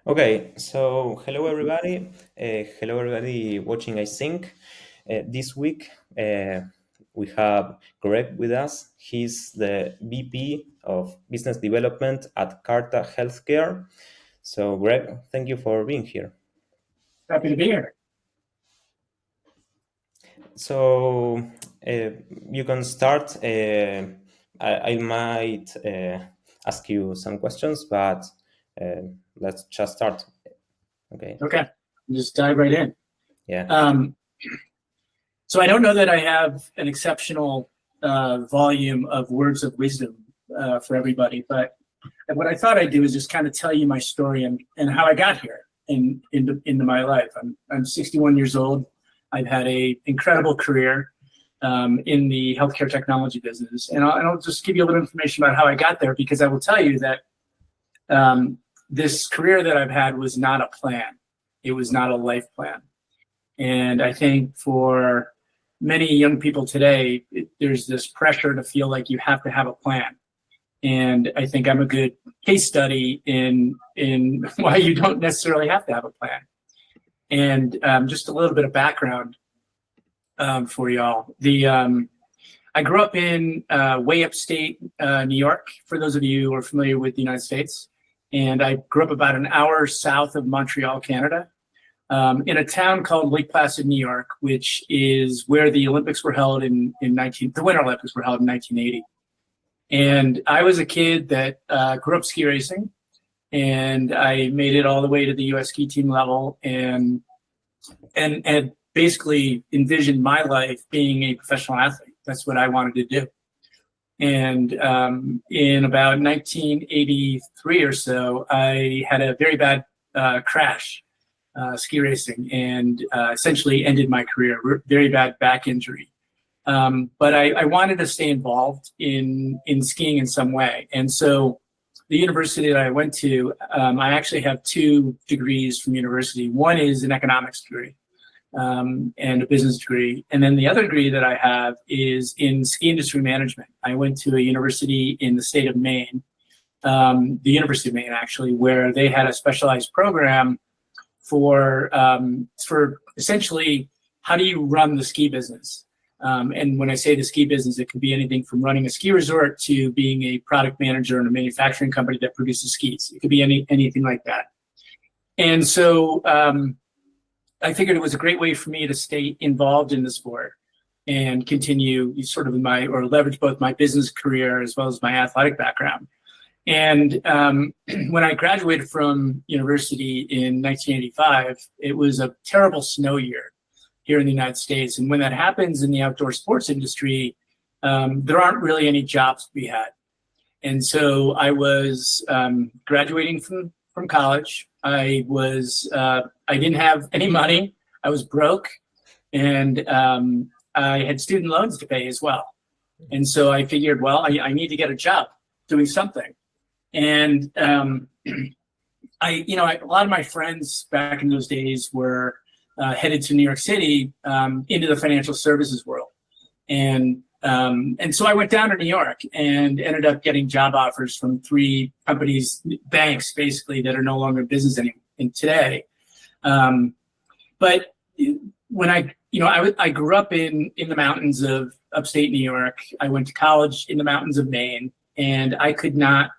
Okay, so hello everybody watching. I think this week we have Greg with us. He's the VP of Business Development at Carta Healthcare. So, Greg, thank you for being here. Happy to be here. So, you can start. I might ask you some questions, but let's just start. Okay, just dive right in. Yeah. So I don't know that I have an exceptional volume of words of wisdom for everybody, but what I thought I'd do is just kind of tell you my story and how I got here into my life. I'm 61 years old. I've had an incredible career in the healthcare technology business, and I'll just give you a little information about how I got there, because I will tell you that this career that I've had was not a plan. It was not a life plan. And I think for many young people today, there's this pressure to feel like you have to have a plan. And I think I'm a good case study in why you don't necessarily have to have a plan. And just a little bit of background for y'all. I grew up in way upstate New York, for those of you who are familiar with the United States. And I grew up about an hour south of Montreal, Canada, in a town called Lake Placid, New York, which is where the Olympics were held the Winter Olympics were held in 1980. And I was a kid that grew up ski racing, and I made it all the way to the U.S. ski team level, and basically envisioned my life being a professional athlete. That's what I wanted to do. And in about 1983 or so, I had a very bad crash ski racing, and essentially ended my career. Very bad back injury. But I wanted to stay involved in skiing in some way. And so the university that I went to, I actually have 2 degrees from university. One is an economics degree and a business degree. And then the other degree that I have is in ski industry management. I went to a university in the state of Maine, the University of Maine, actually, where they had a specialized program for essentially how do you run the ski business. And when I say the ski business, it could be anything from running a ski resort to being a product manager in a manufacturing company that produces skis. It could be anything like that. And so I figured it was a great way for me to stay involved in the sport and continue sort of leverage both my business career as well as my athletic background. And when I graduated from university in 1985, it was a terrible snow year here in the United States. And when that happens in the outdoor sports industry, there aren't really any jobs to be had. And so I was graduating from college. I didn't have any money. I was broke, and I had student loans to pay as well. And so I figured, well, I need to get a job doing something. And a lot of my friends back in those days were headed to New York City into the financial services world. And so I went down to New York and ended up getting job offers from 3 companies, banks basically, that are no longer in business today. But when I grew up in the mountains of upstate New York. I went to college in the mountains of Maine, and I couldn't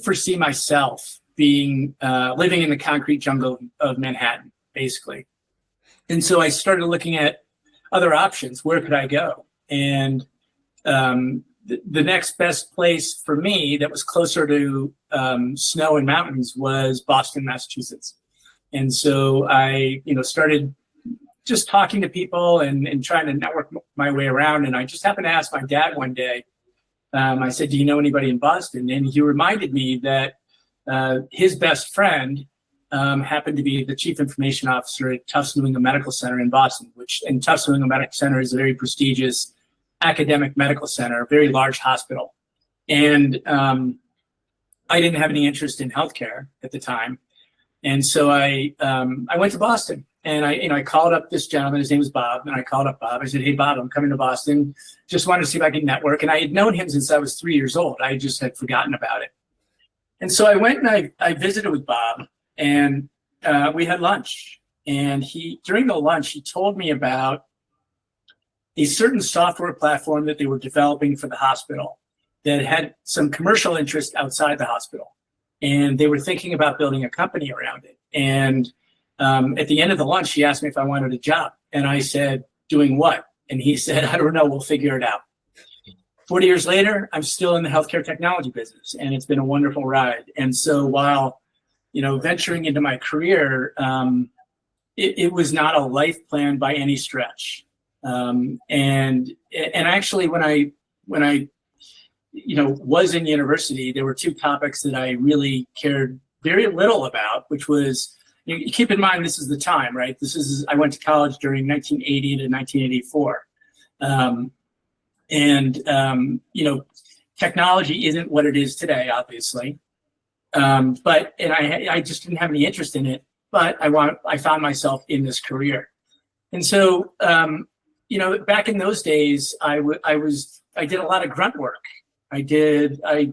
foresee myself being living in the concrete jungle of Manhattan, basically. And so I started looking at other options. Where could I go? And the next best place for me that was closer to snow and mountains was Boston, Massachusetts. And so I started just talking to people and trying to network my way around. And I just happened to ask my dad one day, I said, do you know anybody in Boston? And he reminded me that his best friend happened to be the chief information officer at Tufts New England Medical Center in Boston, and Tufts New England Medical Center is a very prestigious academic medical center, a very large hospital. And I didn't have any interest in healthcare at the time. And so I went to Boston, and I called up this gentleman. His name was Bob, and I called up Bob. I said, hey, Bob, I'm coming to Boston. Just wanted to see if I could network. And I had known him since I was 3 years old. I just had forgotten about it. And so I went and I visited with Bob, And we had lunch. And during the lunch, he told me about a certain software platform that they were developing for the hospital that had some commercial interest outside the hospital. And they were thinking about building a company around it. And at the end of the lunch, he asked me if I wanted a job. And I said, doing what? And he said, I don't know, we'll figure it out. 40 years later, I'm still in the healthcare technology business, and it's been a wonderful ride. And so while, venturing into my career, it was not a life plan by any stretch. And actually, when I was in university, there were two topics that I really cared very little about, which was, you keep in mind, this is the time, right? I went to college during 1980 to 1984. Technology isn't what it is today, obviously. I just didn't have any interest in it, but I found myself in this career. And so, back in those days, I did a lot of grunt work. I did a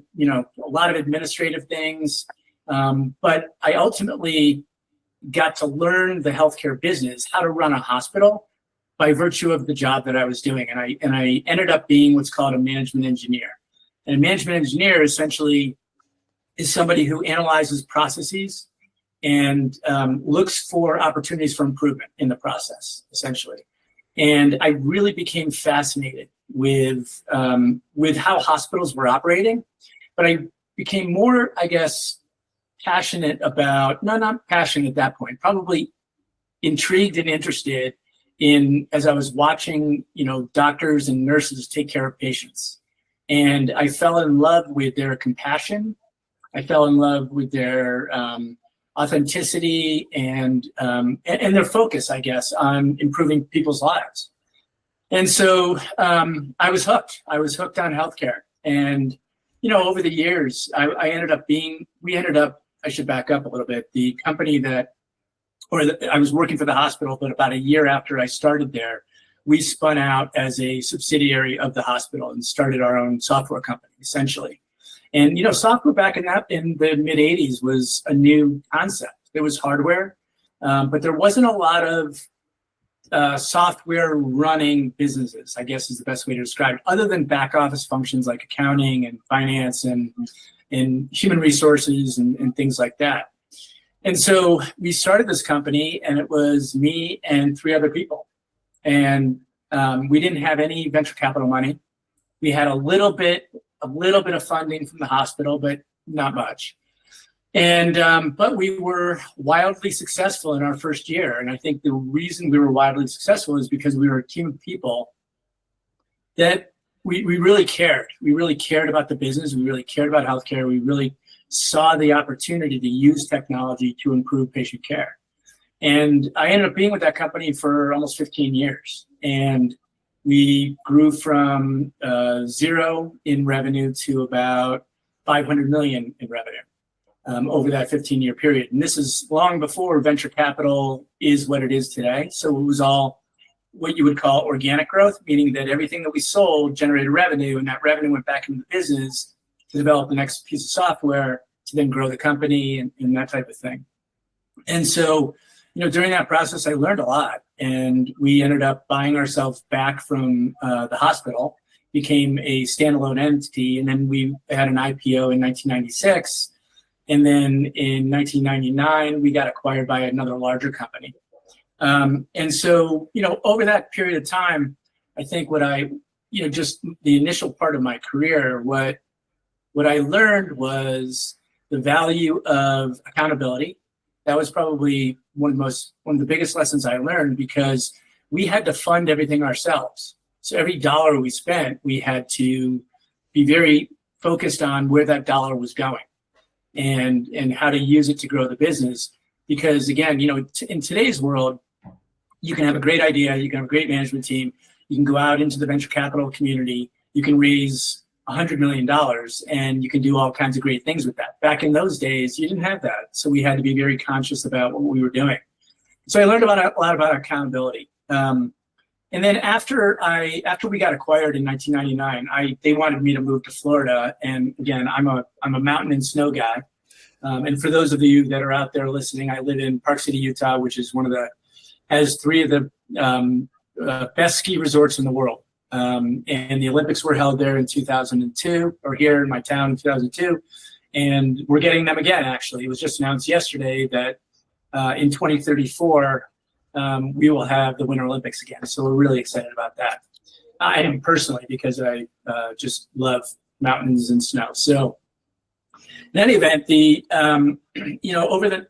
lot of administrative things, but I ultimately got to learn the healthcare business, how to run a hospital, by virtue of the job that I was doing. And I ended up being what's called a management engineer. And a management engineer essentially is somebody who analyzes processes and looks for opportunities for improvement in the process, essentially. And I really became fascinated with how hospitals were operating, but I became more, I guess, passionate about, no, not passionate at that point, probably intrigued and interested in, as I was watching, doctors and nurses take care of patients. And I fell in love with their compassion. I fell in love with their authenticity and their focus, I guess, on improving people's lives. And so I was hooked. I was hooked on healthcare. And, over the years, I should back up a little bit. The company I was working for the hospital, but about a year after I started there, we spun out as a subsidiary of the hospital and started our own software company, essentially. And, software back in the mid 80s was a new concept. There was hardware, but there wasn't a lot of software running businesses, I guess is the best way to describe it, other than back office functions like accounting and finance and human resources and things like that. And so we started this company, and it was me and 3 other people. And we didn't have any venture capital money. We had a little bit of funding from the hospital, but not much. And but we were wildly successful in our first year. And I think the reason we were wildly successful is because we were a team of people that we really cared. We really cared about the business. We really cared about healthcare. We really saw the opportunity to use technology to improve patient care. And I ended up being with that company for almost 15 years. And we grew from 0 in revenue to about 500 million in revenue over that 15-year period. And this is long before venture capital is what it is today. So it was all what you would call organic growth, meaning that everything that we sold generated revenue, and that revenue went back into the business to develop the next piece of software to then grow the company and that type of thing. And so, during that process, I learned a lot, and we ended up buying ourselves back from the hospital, became a standalone entity, and then we had an IPO in 1996. And then in 1999, we got acquired by another larger company. And so, over that period of time, I think just the initial part of my career, what I learned was the value of accountability. That was probably one of the biggest lessons I learned, because we had to fund everything ourselves. So every dollar we spent, we had to be very focused on where that dollar was going and how to use it to grow the business. Because again, in today's world, you can have a great idea, you can have a great management team, you can go out into the venture capital community, you can raise $100 million, and you can do all kinds of great things with that. Back in those days, you didn't have that. So we had to be very conscious about what we were doing. So I learned a lot about accountability. And then after we got acquired in 1999, they wanted me to move to Florida. And again, I'm a mountain and snow guy. And for those of you that are out there listening, I live in Park City, Utah, which is has three of the best ski resorts in the world. And the Olympics were held there in 2002, or here in my town in 2002. And we're getting them again, actually. It was just announced yesterday that in 2034, we will have the Winter Olympics again. So we're really excited about that. I am personally, because I just love mountains and snow. So in any event,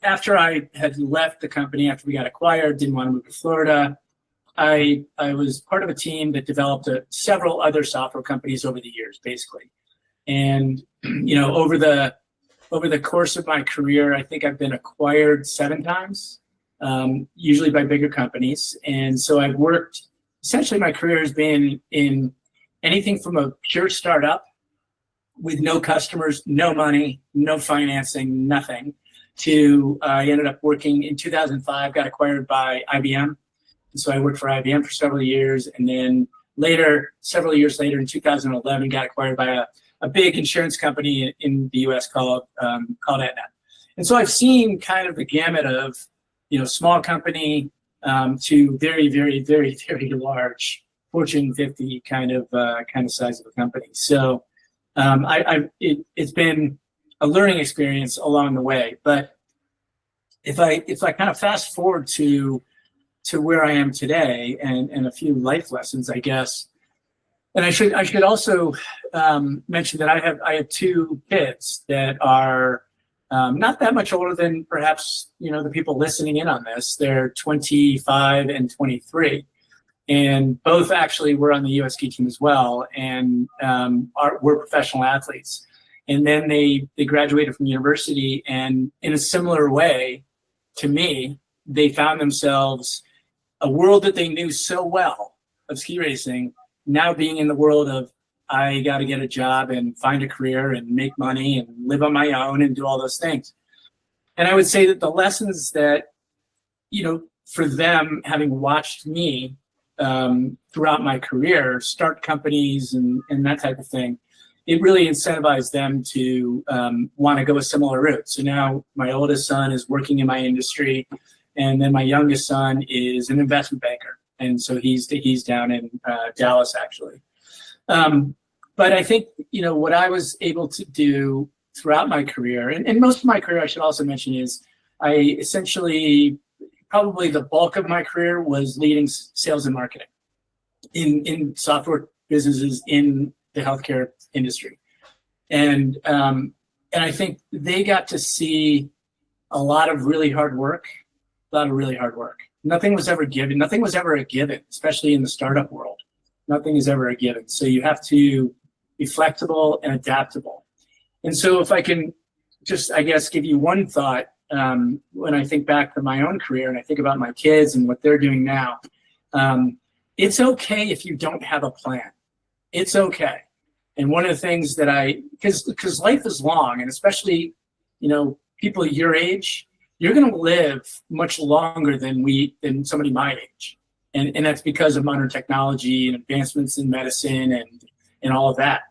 after I had left the company, after we got acquired, didn't want to move to Florida, I was part of a team that developed several other software companies over the years, basically. And over the course of my career, I think I've been acquired 7 times, usually by bigger companies. And so I've worked. Essentially, my career has been in anything from a pure startup with no customers, no money, no financing, nothing, to I ended up working in 2005, got acquired by IBM. And so I worked for IBM for several years. And then several years later, in 2011, got acquired by a big insurance company in the US called Aetna. And so I've seen kind of the gamut of, small company, to very, very, very, very large Fortune 50 kind of size of a company. So it's been a learning experience along the way. But if I kind of fast forward to where I am today and a few life lessons, I guess, and I should also mention that I have 2 kids that are not that much older than perhaps the people listening in on this. They're 25 and 23, and both actually were on the U.S. ski team as well, and were professional athletes. And then they graduated from university, and in a similar way to me, they found themselves a world that they knew so well of ski racing now being in the world of, I got to get a job and find a career and make money and live on my own and do all those things. And I would say that the lessons that, for them, having watched me throughout my career, start companies and that type of thing, it really incentivized them to want to go a similar route. So now my oldest son is working in my industry, and then my youngest son is an investment banker. And so he's down in Dallas, actually. But I think, what I was able to do throughout my career, and most of my career, I should also mention, is I essentially, probably the bulk of my career was leading sales and marketing in software businesses in the healthcare industry. And I think they got to see a lot of really hard work. Nothing was ever given. Nothing was ever a given, especially in the startup world. Nothing is ever a given. So you have to be flexible and adaptable. And so if I can just, I guess, give you one thought, when I think back to my own career and I think about my kids and what they're doing now, it's okay if you don't have a plan. It's okay. And one of the things that because life is long, and especially, people your age, you're going to live much longer than somebody my age. And that's because of modern technology and advancements in medicine and all of that.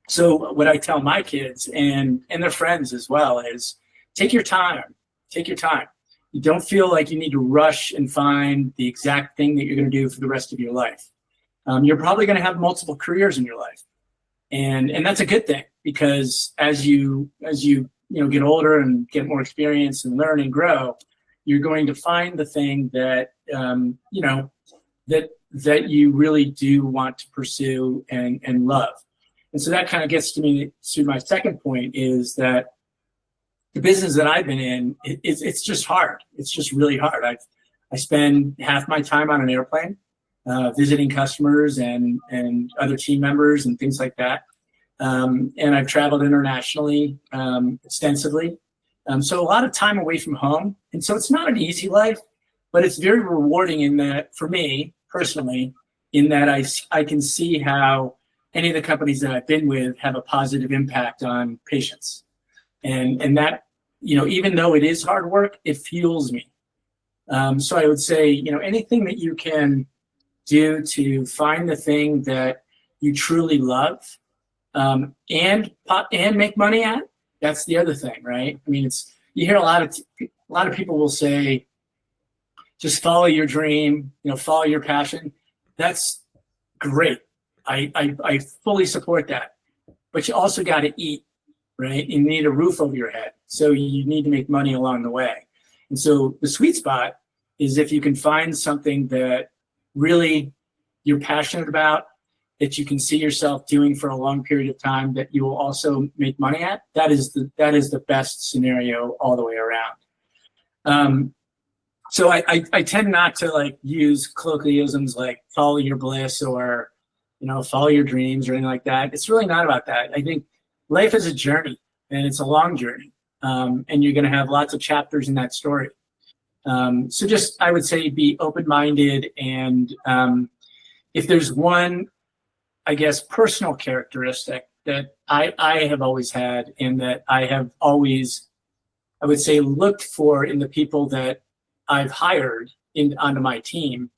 So what I tell my kids and their friends as well is take your time. Take your time. You don't feel like you need to rush and find the exact thing that you're going to do for the rest of your life. You're probably going to have multiple careers in your life. And that's a good thing, because as you get older and get more experience and learn and grow, you're going to find the thing that that you really do want to pursue and love. And so that kind of gets to my second point, is that the business that I've been in, it's just hard. It's just really hard. I spend half my time on an airplane, visiting customers and other team members and things like that. And I've traveled internationally extensively. So a lot of time away from home. And so it's not an easy life, but it's very rewarding in that, for me personally, in that I can see how any of the companies that I've been with have a positive impact on patients. And that, even though it is hard work, it fuels me. So I would say, anything that you can do to find the thing that you truly love, and make money at, That's the other thing, right? I mean, you hear a lot of people will say, just follow your dream, follow your passion. That's great. I fully support that. But you also got to eat, right? You need a roof over your head. So you need to make money along the way. And so the sweet spot is if you can find something that really you're passionate about, that you can see yourself doing for a long period of time, that you will also make money at. That is the best scenario all the way around. So I tend not to use colloquialisms like follow your bliss or follow your dreams or anything like that. It's really not about that. I think life is a journey, and it's a long journey, and you're going to have lots of chapters in that story. So just, I would say, be open-minded, and if there's one, I guess, personal characteristic that I have always had, and that I have always, I would say, looked for in the people that I've hired onto my team,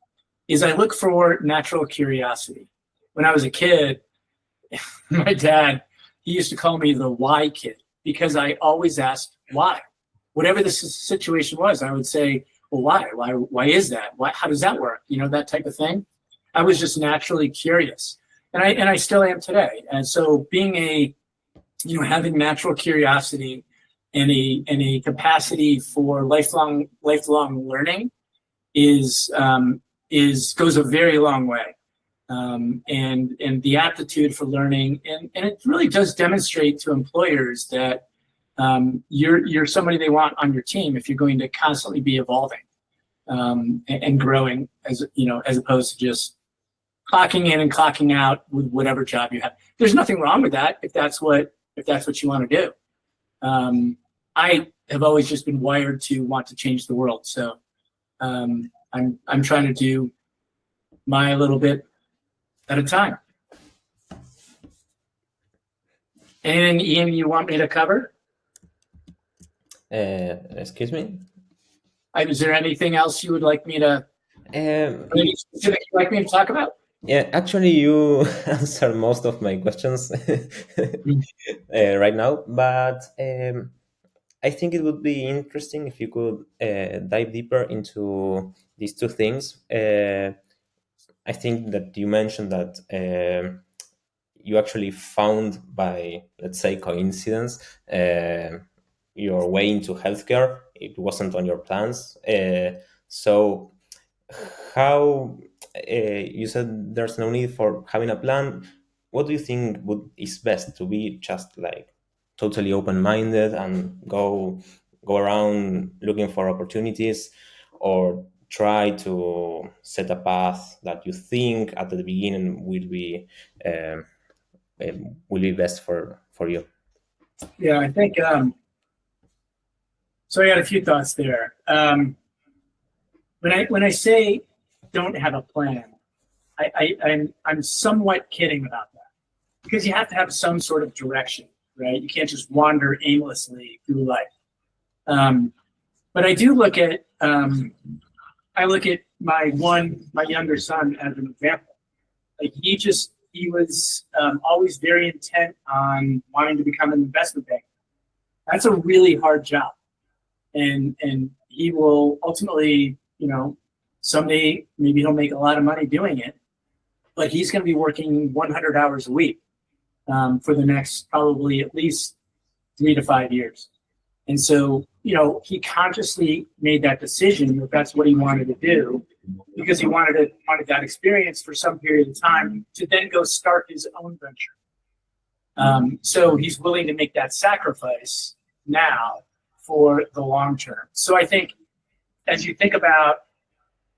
is I look for natural curiosity. When I was a kid, my dad, he used to call me the why kid, because I always asked why. Whatever the situation was, I would say, well, why? Why is that? How does that work? That type of thing. I was just naturally curious. And I still am today. And so being having natural curiosity and a capacity for lifelong learning goes a very long way. And the aptitude for learning, and it really does demonstrate to employers that you're somebody they want on your team if you're going to constantly be evolving and growing, as opposed to just clocking in and clocking out with whatever job you have. There's nothing wrong with that if that's what you want to do. I have always just been wired to want to change the world, so I'm trying to do my little bit at a time. Anything, Ian, you want me to cover? Excuse me? Is there anything else you would like me to? Anything specific you'd like me to talk about? Yeah, actually, you answered most of my questions right now, but I think it would be interesting if you could dive deeper into these two things. I think that you mentioned that you actually found by, let's say, coincidence, your way into healthcare. It wasn't on your plans. So how, you said there's no need for having a plan. What do you think is best, to be just totally open-minded and go around looking for opportunities, or try to set a path that you think at the beginning will be best for you? Yeah, I think so. I got a few thoughts there. When I say don't have a plan, I'm somewhat kidding about that, because you have to have some sort of direction, right? You can't just wander aimlessly through life. But I do look at my younger son as an example. He was always very intent on wanting to become an investment banker. That's a really hard job, and he will ultimately, someday maybe he'll make a lot of money doing it, but he's going to be working 100 hours a week for the next probably at least 3 to 5 years. And so, he consciously made that decision that that's what he wanted to do, because he wanted that experience for some period of time to then go start his own venture. So he's willing to make that sacrifice now for the long term. So I think, as you think about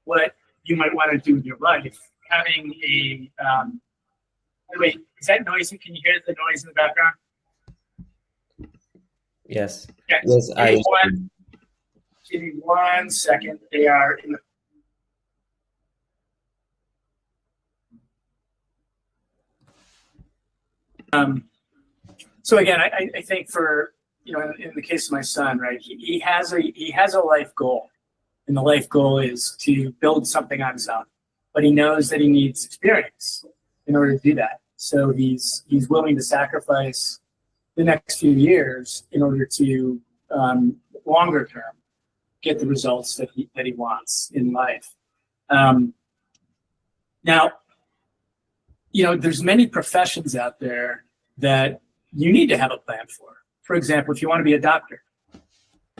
what you might want to do with your life, having a wait, is that noisy? Can you hear the noise in the background? Yes. Yes. Yes, Give me 1 second. They are in the. So again, I think for, in the case of my son, right, he has a life goal, and the life goal is to build something on his own, but he knows that he needs experience in order to do that. So he's willing to sacrifice the next few years in order to longer term get the results that he wants in life. Now, there's many professions out there that you need to have a plan for. For example, if you want to be a doctor,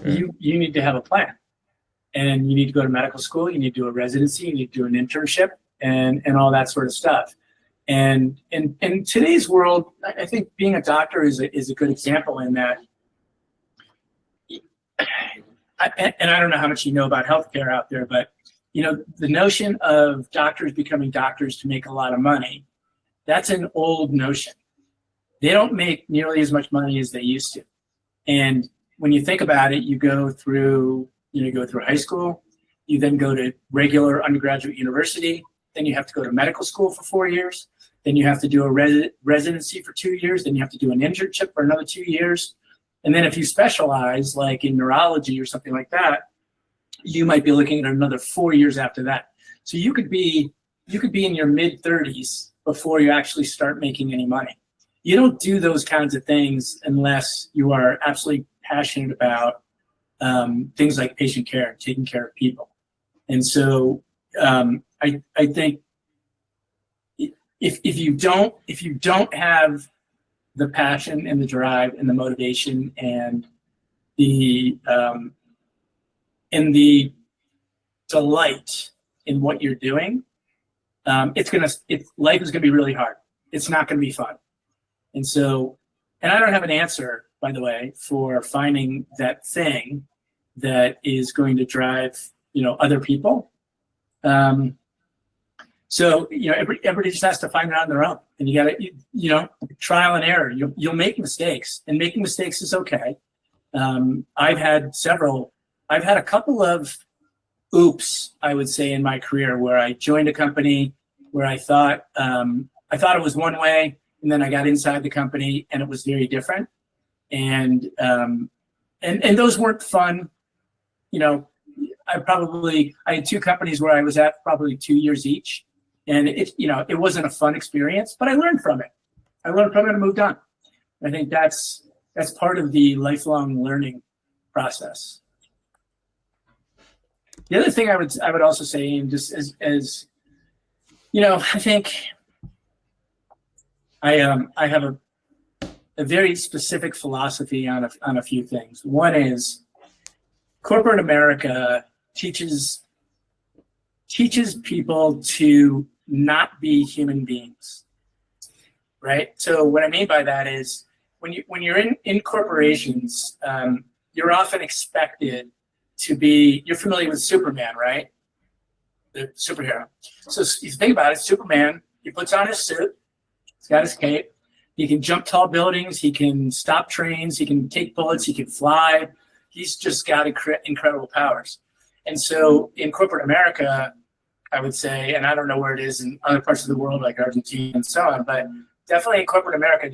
you need to have a plan. And you need to go to medical school, you need to do a residency, you need to do an internship, and all that sort of stuff. And in today's world, I think being a doctor is a good example in that. And I don't know how much you know about healthcare out there, but the notion of doctors becoming doctors to make a lot of money, that's an old notion. They don't make nearly as much money as they used to. And when you think about it, you go through high school, you then go to regular undergraduate university, then you have to go to medical school for 4 years, then you have to do a residency for 2 years, then you have to do an internship for another 2 years. And then if you specialize, like in neurology or something like that, you might be looking at another 4 years after that. So you could be in your mid-30s before you actually start making any money. You don't do those kinds of things unless you are absolutely passionate about things like patient care, taking care of people. And so I think if you don't have the passion and the drive and the motivation and the delight in what you're doing, life is gonna be really hard. It's not gonna be fun. And so, and I don't have an answer, by the way, for finding that thing that is going to drive, other people. So, everybody just has to find it on their own, and you gotta, trial and error. You'll make mistakes, and making mistakes is okay. I've had a couple of oops, I would say, in my career where I joined a company where I thought it was one way, and then I got inside the company and it was very different. And those weren't fun. I had 2 companies where I was at probably 2 years each, and it wasn't a fun experience, but I learned from it. And moved on. I think that's part of the lifelong learning process. The other thing I would also say, and just as I think I have a very specific philosophy on a few things. One is corporate America teaches people to not be human beings, right? So what I mean by that is when you're in corporations, you're often expected to be. You're familiar with Superman, right? The superhero. So if you think about it, Superman, he puts on his suit, he's got his cape, he can jump tall buildings, he can stop trains, he can take bullets, he can fly. He's just got incredible powers. And so in corporate America, I would say, and I don't know where it is in other parts of the world like Argentina and so on, but definitely in corporate America,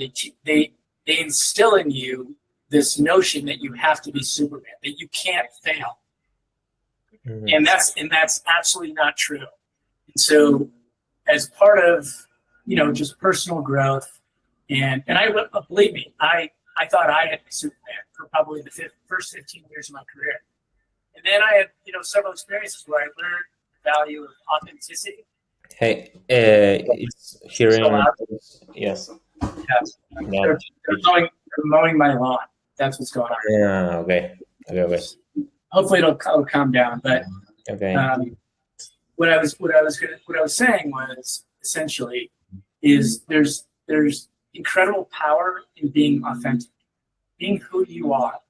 they instill in you this notion that you have to be Superman, that you can't fail. Mm-hmm. And that's absolutely not true. And so as part of, just personal growth, and I believe me, I thought I had been Superman for probably the first 15 years of my career. And then I had, several experiences where I learned the value of authenticity. Hey, it's hearing. Yes. Yes. Yeah. They're mowing my lawn. That's what's going on. Yeah. Okay. Hopefully it'll calm down. But okay. What I was saying was essentially is there's incredible power in being authentic, being who you are,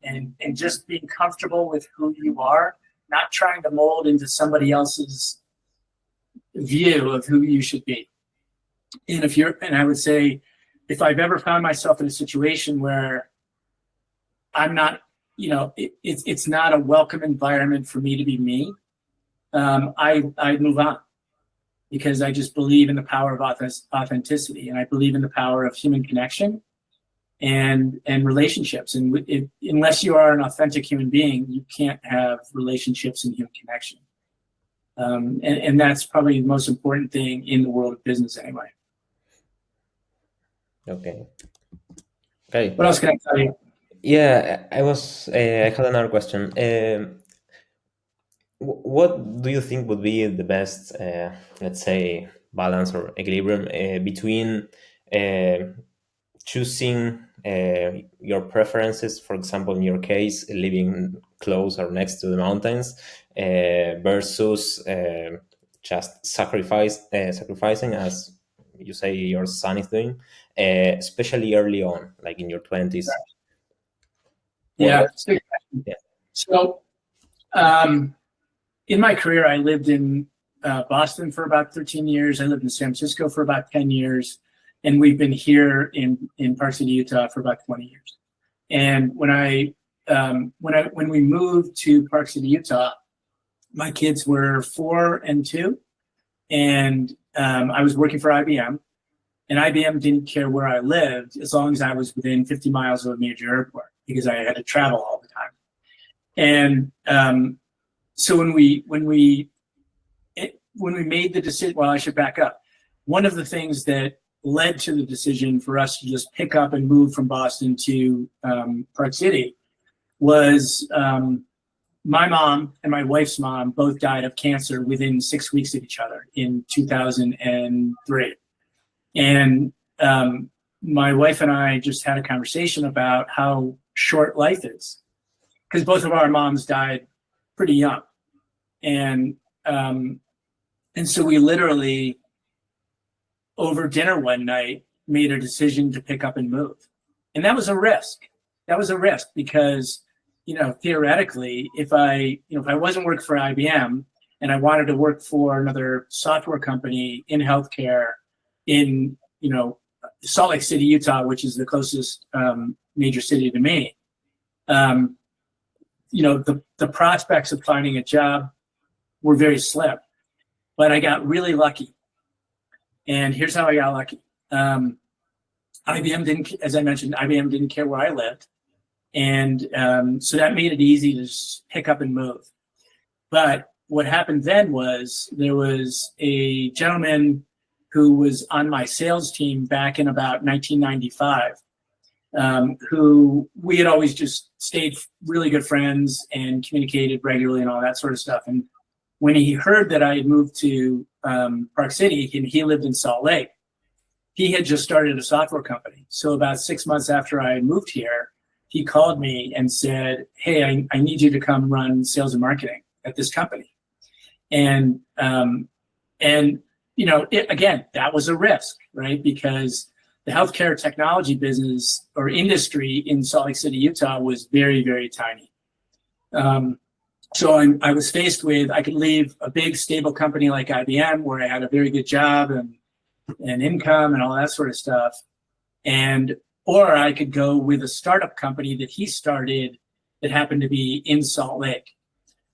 and just being comfortable with who you are, not trying to mold into somebody else's view of who you should be. And I would say, if I've ever found myself in a situation where I'm not, it's not a welcome environment for me to be me, I move on, because I just believe in the power of authenticity, and I believe in the power of human connection and relationships. And unless you are an authentic human being, you can't have relationships and human connection. And that's probably the most important thing in the world of business anyway. Okay. Okay. What else can I tell you? Yeah, I had another question. What do you think would be the best, let's say, balance or equilibrium between uh, choosing your preferences, for example, in your case, living close or next to the mountains, versus just sacrificing, as you say, your son is doing, especially early on, like in your 20s? Yeah, What? it's a good question. Yeah. So, um, in my career, I lived in Boston for about 13 years. I lived in San Francisco for about 10 years. And we've been here in Park City, Utah for about 20 years. And when we moved to Park City, Utah, my kids were 4 and 2. And I was working for IBM. And IBM didn't care where I lived as long as I was within 50 miles of a major airport because I had to travel all the time. And so when we made the decision, well, I should back up. One of the things that led to the decision for us to just pick up and move from Boston to Park City was my mom and my wife's mom both died of cancer within 6 weeks of each other in 2003. And my wife and I just had a conversation about how short life is because both of our moms died pretty young. And so we literally, over dinner one night, made a decision to pick up and move. And that was a risk. That was a risk because, theoretically, if I wasn't working for IBM and I wanted to work for another software company in healthcare in, Salt Lake City, Utah, which is the closest major city to me, the prospects of finding a job were very slim. But I got really lucky. And here's how I got lucky. IBM didn't, as I mentioned, IBM didn't care where I lived. And so that made it easy to just pick up and move. But what happened then was there was a gentleman who was on my sales team back in about 1995, who we had always just stayed really good friends and communicated regularly and all that sort of stuff. And when he heard that I had moved to Park City, and he lived in Salt Lake, he had just started a software company. So about 6 months after I moved here, he called me and said, "Hey, I need you to come run sales and marketing at this company." And again, that was a risk, right? Because the healthcare technology business or industry in Salt Lake City, Utah, was very, very tiny. So I was faced with, I could leave a big stable company like IBM where I had a very good job and income and all that sort of stuff. Or I could go with a startup company that he started that happened to be in Salt Lake.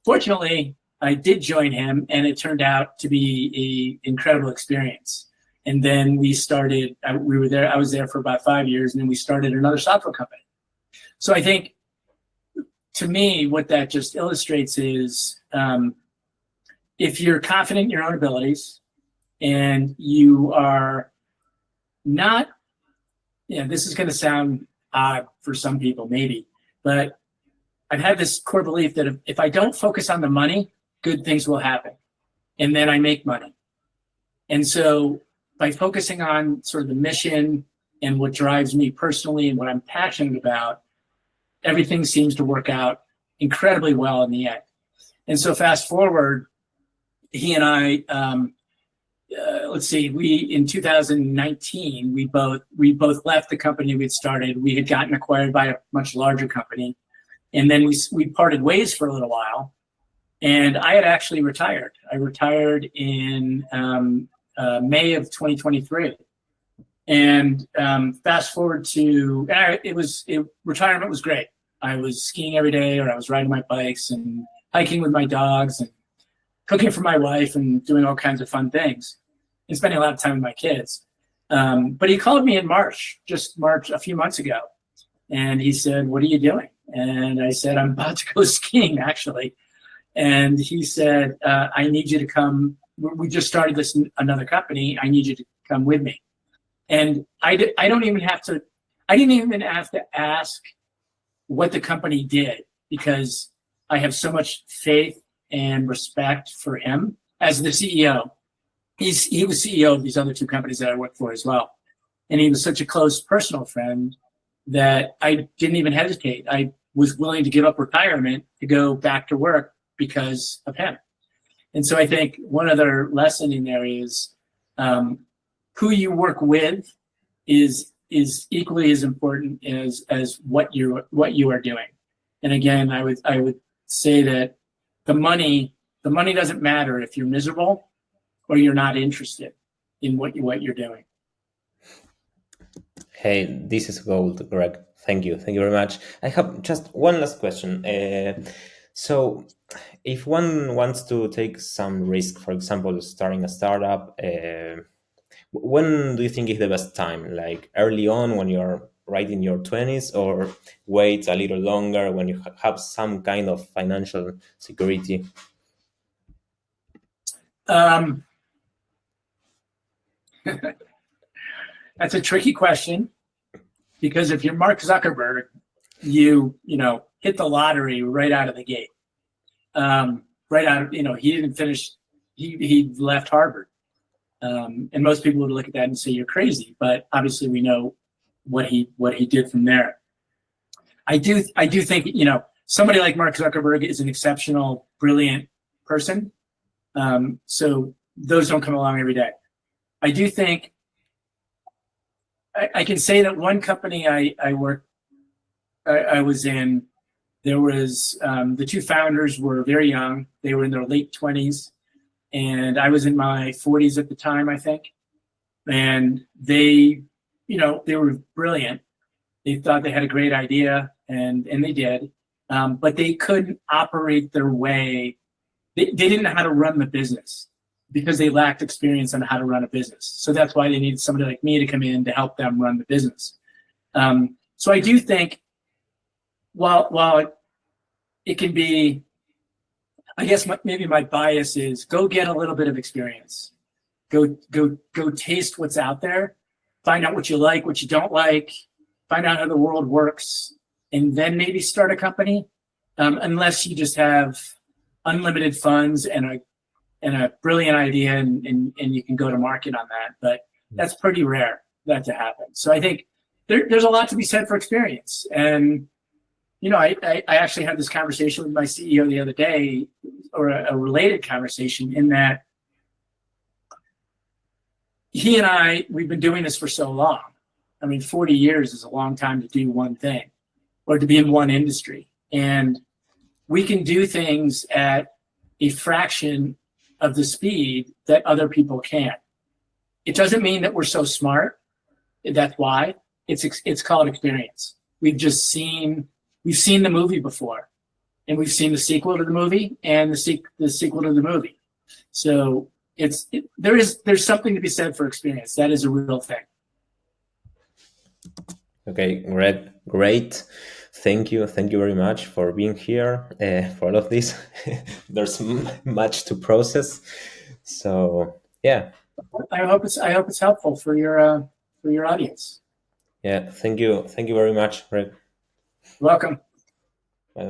Fortunately, I did join him and it turned out to be an incredible experience. And then we started, I was there for about 5 years, and then we started another software company. So I think, to me, what that just illustrates is if you're confident in your own abilities and you are not, this is going to sound odd for some people maybe, but I've had this core belief that if I don't focus on the money, good things will happen. And then I make money. And so by focusing on sort of the mission and what drives me personally and what I'm passionate about, everything seems to work out incredibly well in the end. And so fast forward, he and I, in 2019, we both left the company we'd started. We had gotten acquired by a much larger company. And then we parted ways for a little while. And I had actually retired. I retired in May of 2023. And fast forward to, retirement was great. I was skiing every day, or I was riding my bikes and hiking with my dogs and cooking for my wife and doing all kinds of fun things and spending a lot of time with my kids. But he called me in March, a few months ago. And he said, "What are you doing?" And I said, "I'm about to go skiing, actually." And he said, "I need you to come. We just started another company. I need you to come with me." And I don't even have to, I didn't even have to ask what the company did because I have so much faith and respect for him as the CEO. He was CEO of these other two companies that I worked for as well. And he was such a close personal friend that I didn't even hesitate. I was willing to give up retirement to go back to work because of him. And so I think one other lesson in there is who you work with is equally as important as what you are doing. And again, I would say that the money doesn't matter if you're miserable or you're not interested in what you're doing. Hey, this is gold, Greg. Thank you very much. I have just one last question. So, if one wants to take some risk, for example, starting a startup, when do you think is the best time? Like early on when you're right in your 20s, or wait a little longer when you have some kind of financial security? That's a tricky question because if you're Mark Zuckerberg, you hit the lottery right out of the gate. Right out of, he didn't finish, he left Harvard. And most people would look at that and say you're crazy, but obviously we know what he did from there. I do think somebody like Mark Zuckerberg is an exceptional, brilliant person. So those don't come along every day. I do think I can say that one company I was in, there was the two founders were very young. They were in their late 20s. And I was in my 40s at the time, I think. And they were brilliant. They thought they had a great idea, and they did. But they couldn't operate their way. They didn't know how to run the business because they lacked experience on how to run a business. So that's why they needed somebody like me to come in to help them run the business. So I do think while it can be, I guess maybe my bias is go get a little bit of experience. Go taste what's out there. Find out what you like, what you don't like. Find out how the world works, and then maybe start a company. Unless you just have unlimited funds and a brilliant idea, and you can go to market on that. But that's pretty rare that to happen. So I think there's a lot to be said for experience. And I actually had this conversation with my CEO the other day, or a related conversation, in that he and we've been doing this for so long. I mean, 40 years is a long time to do one thing or to be in one industry. And we can do things at a fraction of the speed that other people can't. It doesn't mean that we're so smart. That's why. It's called experience. We've seen the movie before, and we've seen the sequel to the movie and the sequel to the movie. So there's something to be said for experience. That is a real thing. Okay, great. Thank you very much for being here, for all of this. There's much to process. So yeah. I hope it's helpful for your audience. Yeah, thank you very much, Greg. Welcome. Bye.